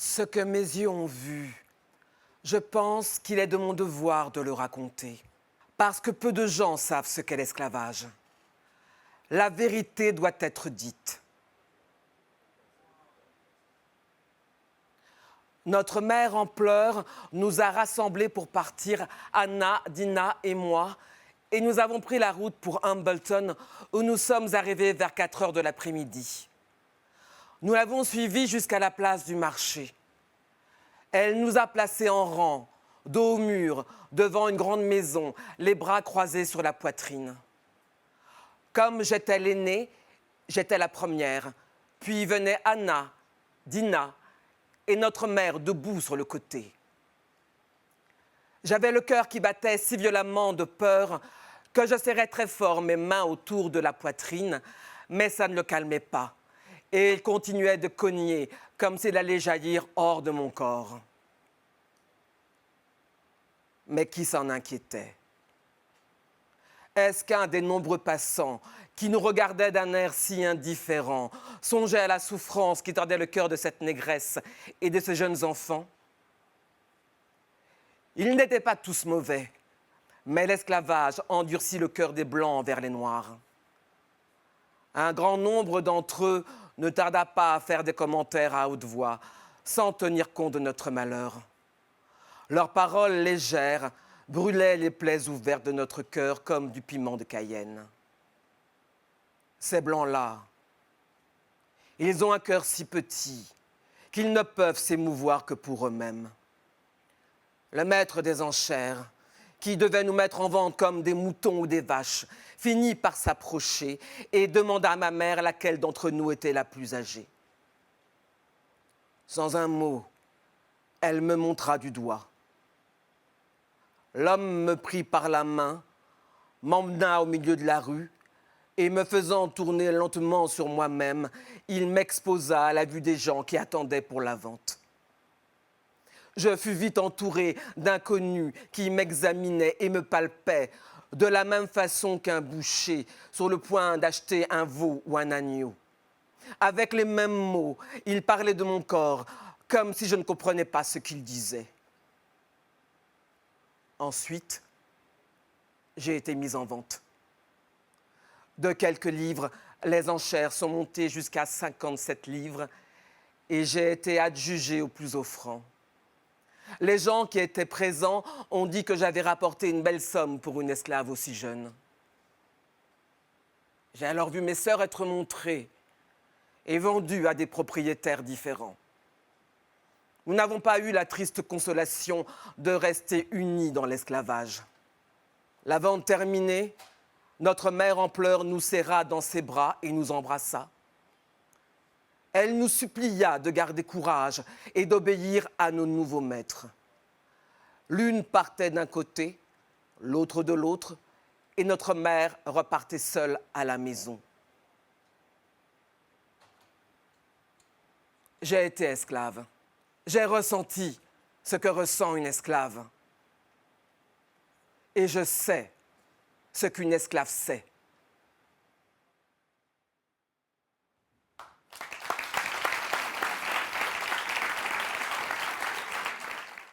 Ce que mes yeux ont vu, je pense qu'il est de mon devoir de le raconter, parce que peu de gens savent ce qu'est l'esclavage. La vérité doit être dite. Notre mère en pleurs nous a rassemblés pour partir, Anna, Dina et moi, et nous avons pris la route pour Hambleton, où nous sommes arrivés vers 4 heures de l'après-midi. Nous l'avons suivie jusqu'à la place du marché. Elle nous a placés en rang, dos au mur, devant une grande maison, les bras croisés sur la poitrine. Comme j'étais l'aînée, j'étais la première, puis venaient Anna, Dina et notre mère debout sur le côté. J'avais le cœur qui battait si violemment de peur que je serrais très fort mes mains autour de la poitrine, mais ça ne le calmait pas. Et il continuait de cogner comme s'il allait jaillir hors de mon corps. Mais qui s'en inquiétait? Est-ce qu'un des nombreux passants qui nous regardaient d'un air si indifférent songeait à la souffrance qui tordait le cœur de cette négresse et de ces jeunes enfants? Ils n'étaient pas tous mauvais, mais l'esclavage endurcit le cœur des Blancs envers les Noirs. Un grand nombre d'entre eux ne tarda pas à faire des commentaires à haute voix, sans tenir compte de notre malheur. Leurs paroles légères brûlaient les plaies ouvertes de notre cœur comme du piment de Cayenne. Ces Blancs-là, ils ont un cœur si petit qu'ils ne peuvent s'émouvoir que pour eux-mêmes. Le maître des enchères, qui devait nous mettre en vente comme des moutons ou des vaches, finit par s'approcher et demanda à ma mère laquelle d'entre nous était la plus âgée. Sans un mot, elle me montra du doigt. L'homme me prit par la main, m'emmena au milieu de la rue et me faisant tourner lentement sur moi-même, il m'exposa à la vue des gens qui attendaient pour la vente. Je fus vite entouré d'inconnus qui m'examinaient et me palpaient de la même façon qu'un boucher sur le point d'acheter un veau ou un agneau. Avec les mêmes mots, ils parlaient de mon corps comme si je ne comprenais pas ce qu'ils disaient. Ensuite, j'ai été mise en vente. De quelques livres, les enchères sont montées jusqu'à 57 livres et j'ai été adjugée au plus offrant. Les gens qui étaient présents ont dit que j'avais rapporté une belle somme pour une esclave aussi jeune. J'ai alors vu mes sœurs être montrées et vendues à des propriétaires différents. Nous n'avons pas eu la triste consolation de rester unis dans l'esclavage. La vente terminée, notre mère en pleurs nous serra dans ses bras et nous embrassa. Elle nous supplia de garder courage et d'obéir à nos nouveaux maîtres. L'une partait d'un côté, l'autre de l'autre, et notre mère repartait seule à la maison. J'ai été esclave. J'ai ressenti ce que ressent une esclave. Et je sais ce qu'une esclave sait.